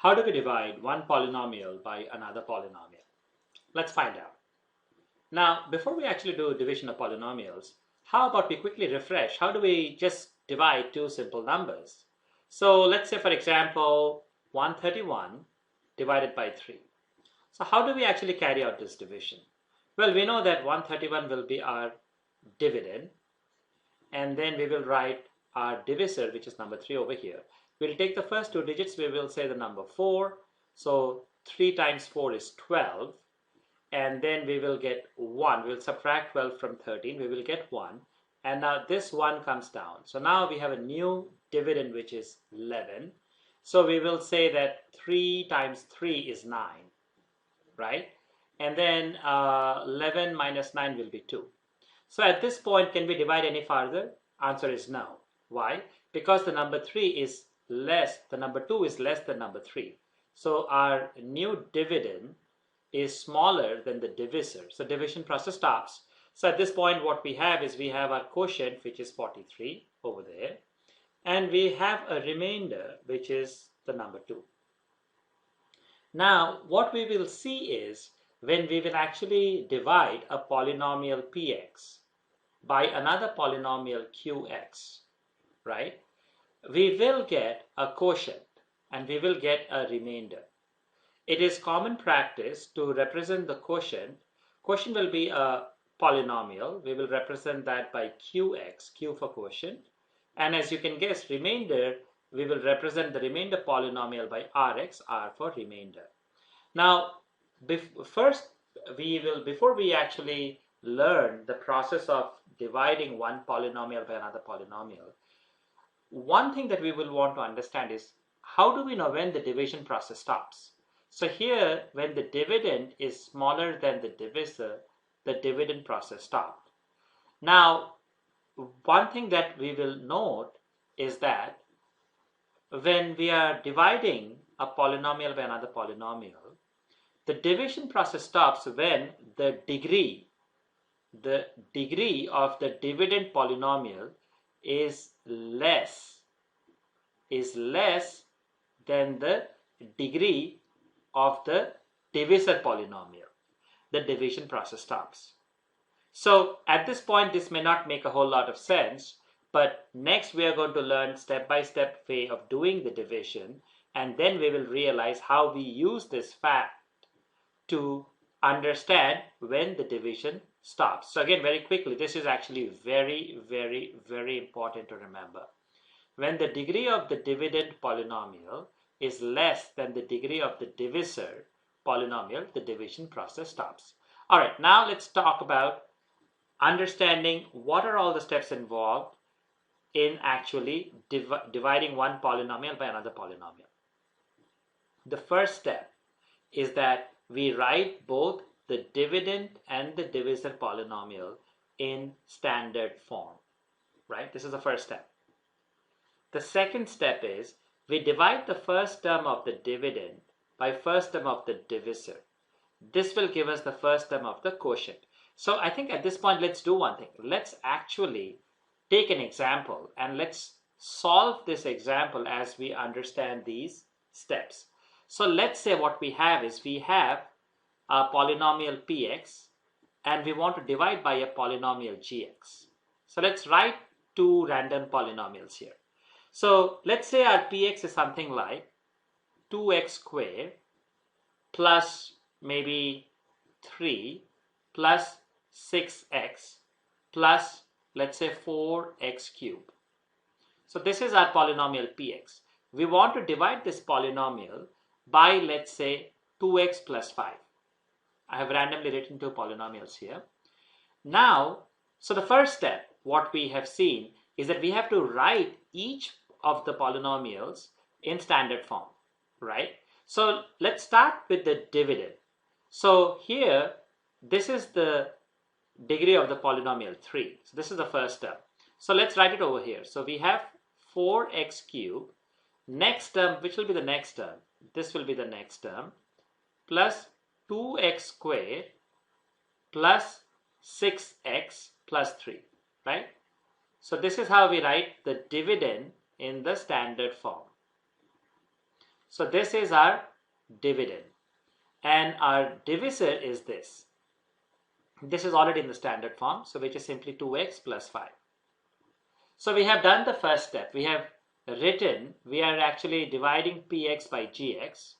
How do we divide one polynomial by another polynomial? Let's find out. Now, before we actually do division of polynomials, how about we quickly refresh? How do we just divide two simple numbers? So let's say, for example, 131 divided by 3. So how do we actually carry out this division? Well, we know that 131 will be our dividend, and then we will write our divisor, which is number 3 over here. We'll take the first two digits, we will say the number 4. So 3 times 4 is 12. And then we will get 1. We'll subtract 12 from 13. We will get 1. And now this 1 comes down. So now we have a new dividend, which is 11. So we will say that 3 times 3 is 9, right? And then 11 minus 9 will be 2. So at this point, can we divide any further? Answer is no. Why? Because the number 3 is less, the number 2 is less than number 3. So our new dividend is smaller than the divisor. So division process stops. So at this point, what we have is we have our quotient, which is 43 over there. And we have a remainder, which is the number 2. Now, what we will see is when we will actually divide a polynomial px by another polynomial qx, right? We will get a quotient and we will get a remainder. It is common practice to represent the quotient. Quotient will be a polynomial. We will represent that by qx, q for quotient. And as you can guess, remainder, we will represent the remainder polynomial by rx, r for remainder. Now, before we actually learn the process of dividing one polynomial by another polynomial, one thing that we will want to understand is how do we know when the division process stops? So here, when the dividend is smaller than the divisor, the dividend process stopped. Now, one thing that we will note is that when we are dividing a polynomial by another polynomial, the division process stops when the degree of the dividend polynomial is less than the degree of the divisor polynomial. The division process stops. So at this point, this may not make a whole lot of sense, but next we are going to learn step-by-step way of doing the division, and then we will realize how we use this fact to understand when the division stops. So again, very quickly, this is actually very, very, very important to remember. When the degree of the dividend polynomial is less than the degree of the divisor polynomial, the division process stops. All right, now let's talk about understanding what are all the steps involved in actually dividing one polynomial by another polynomial. The first step is that we write both the dividend and the divisor polynomial in standard form, right? This is the first step. The second step is we divide the first term of the dividend by first term of the divisor. This will give us the first term of the quotient. So I think at this point, let's do one thing. Let's actually take an example and let's solve this example as we understand these steps. So let's say what we have is we have a polynomial px and we want to divide by a polynomial gx. So let's write two random polynomials here. So let's say our px is something like 2x squared plus maybe 3 plus 6x plus let's say 4x cubed. So this is our polynomial px. We want to divide this polynomial by let's say 2x plus 5. I have randomly written two polynomials here. Now, so the first step, what we have seen is that we have to write each of the polynomials in standard form, right? So let's start with the dividend. So here, this is the degree of the polynomial 3. So this is the first term. So let's write it over here. So we have 4x cubed. Next term, which will be the next term? This will be the next term, plus 2x squared plus 6x plus 3, right? So this is how we write the dividend in the standard form. So this is our dividend, and our divisor is this. This is already in the standard form, so which is simply 2x plus 5. So we have done the first step. We are actually dividing px by gx.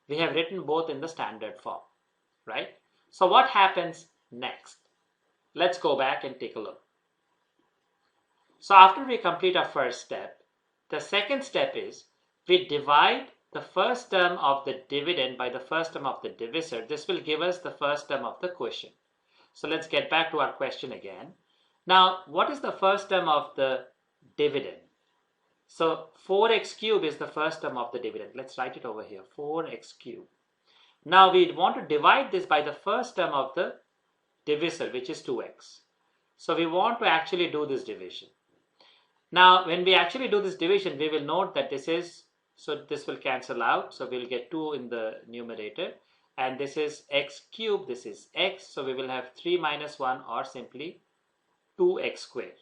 We have written both in the standard form, right? So what happens next? Let's go back and take a look. So after we complete our first step, the second step is we divide the first term of the dividend by the first term of the divisor. This will give us the first term of the quotient. So let's get back to our question again. Now, what is the first term of the dividend? So 4x cubed is the first term of the dividend. Let's write it over here, 4x cubed. Now we want to divide this by the first term of the divisor, which is 2x. So we want to actually do this division. Now, when we actually do this division, we will note that this will cancel out. So we'll get 2 in the numerator. And this is x cubed, this is x. So we will have 3 minus 1, or simply 2x squared.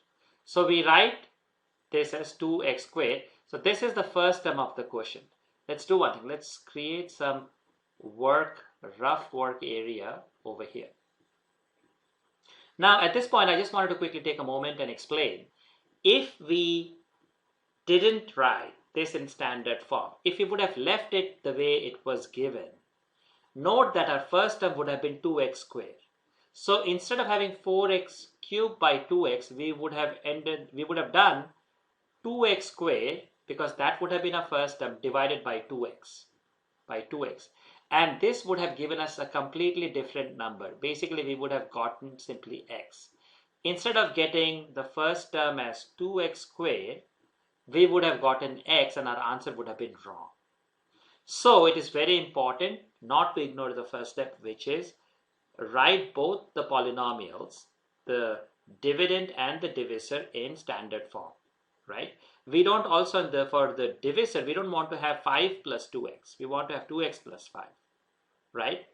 So we write this as 2x squared. So this is the first term of the quotient. Let's do one thing. Let's create some rough work area over here. Now, at this point, I just wanted to quickly take a moment and explain. If we didn't write this in standard form, if we would have left it the way it was given, note that our first term would have been 2x squared. So instead of having 4x cubed by 2x, we would have done 2x squared, because that would have been our first term, divided by 2x. And this would have given us a completely different number. Basically, we would have gotten simply x. Instead of getting the first term as 2x squared, we would have gotten x, and our answer would have been wrong. So it is very important not to ignore the first step, which is write both the polynomials, the dividend and the divisor, in standard form, right? We don't also, for the divisor, we don't want to have 5 plus 2x. We want to have 2x plus 5, right?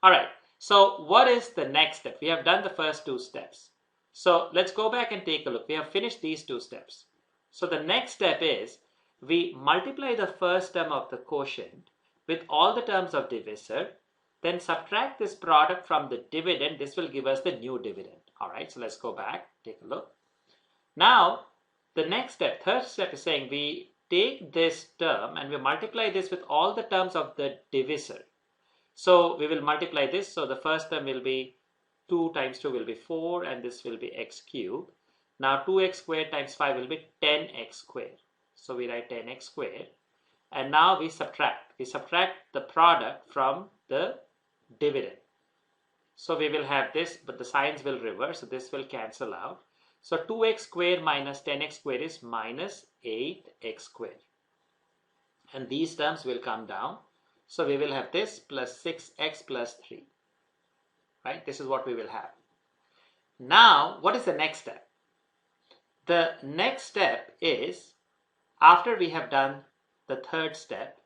All right. So what is the next step? We have done the first 2 steps. So let's go back and take a look. We have finished these 2 steps. So the next step is we multiply the first term of the quotient with all the terms of divisor, then subtract this product from the dividend. This will give us the new dividend. All right, so let's go back, take a look. Now, the next step, third step, is saying we take this term and we multiply this with all the terms of the divisor. So we will multiply this. So the first term will be 2 times 2 will be 4, and this will be x cubed. Now 2x squared times 5 will be 10x squared. So we write 10x squared. And now we subtract. We subtract the product from the dividend. So we will have this, but the signs will reverse. So this will cancel out. So 2x squared minus 10x squared is minus 8x squared. And these terms will come down. So we will have this plus 6x plus 3. Right? This is what we will have. Now, what is the next step? The next step is, after we have done the third step,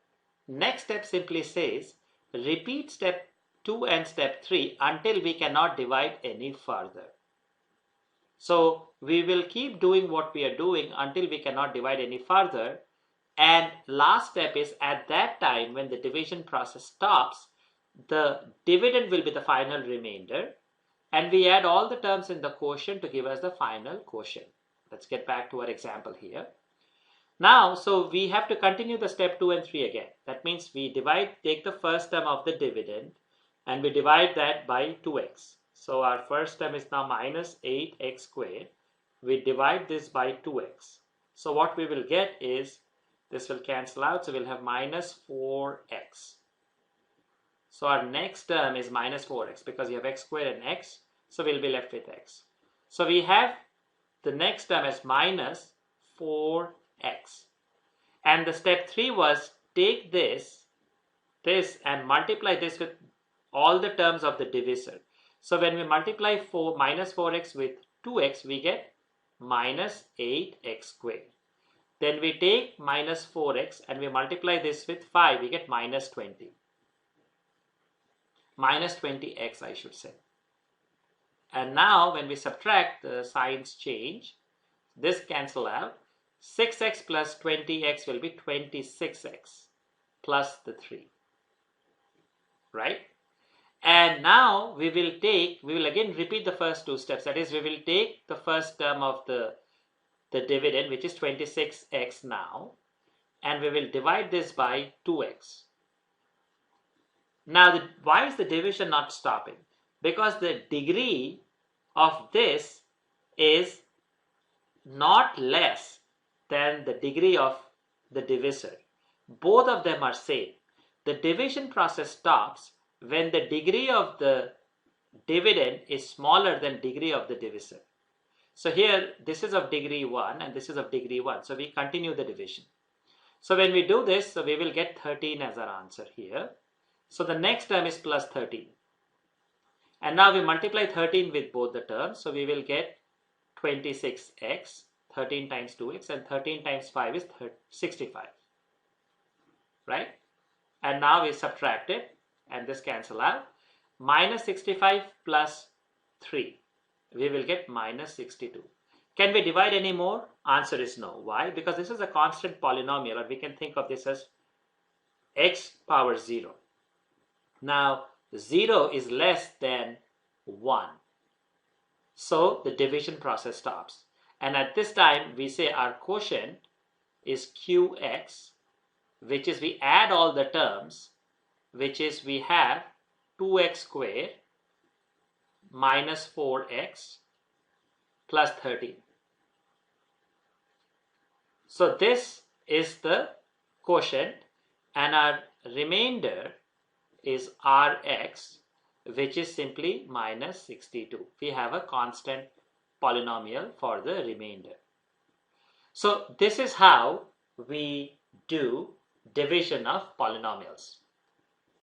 next step simply says repeat step 2 and step 3 until we cannot divide any further. So we will keep doing what we are doing until we cannot divide any further. And last step is, at that time when the division process stops, the dividend will be the final remainder, and we add all the terms in the quotient to give us the final quotient. Let's get back to our example here. Now, so we have to continue the step 2 and 3 again. That means we take the first term of the dividend and we divide that by 2x. So our first term is now minus 8x squared. We divide this by 2x. So what we will get is, this will cancel out, so we'll have minus 4x. So our next term is minus 4x, because you have x squared and x, so we'll be left with x. So we have the next term as minus 4x. And the step 3 was take this and multiply this with all the terms of the divisor. So when we multiply minus 4x with 2x, we get minus 8x squared. Then we take minus 4x and we multiply this with 5, we get minus 20. Minus 20x, I should say. And now when we subtract, the signs change. This cancel out. 6x plus 20x will be 26x. plus the 3, right? And now we will again repeat the first two steps. That is, we will take the first term of the dividend, which is 26x now, and we will divide this by 2x. Now, why is the division not stopping? Because the degree of this is not less than the degree of the divisor. Both of them are same. The division process stops when the degree of the dividend is smaller than degree of the divisor. So here, this is of degree 1 and this is of degree 1. So we continue the division. So when we do this, so we will get 13 as our answer here. So the next term is plus 13. And now we multiply 13 with both the terms. So we will get 26x, 13 times 2x, and 13 times 5 is 65. Right? And now we subtract it, and this cancel out. Minus 65 plus 3. We will get minus 62. Can we divide any more? Answer is no. Why? Because this is a constant polynomial, or we can think of this as x power 0. Now, 0 is less than 1. So the division process stops. And at this time, we say our quotient is qx, which is we add all the terms, which is we have 2x squared minus 4x plus 13. So this is the quotient, and our remainder is Rx, which is simply minus 62. We have a constant polynomial for the remainder. So this is how we do division of polynomials.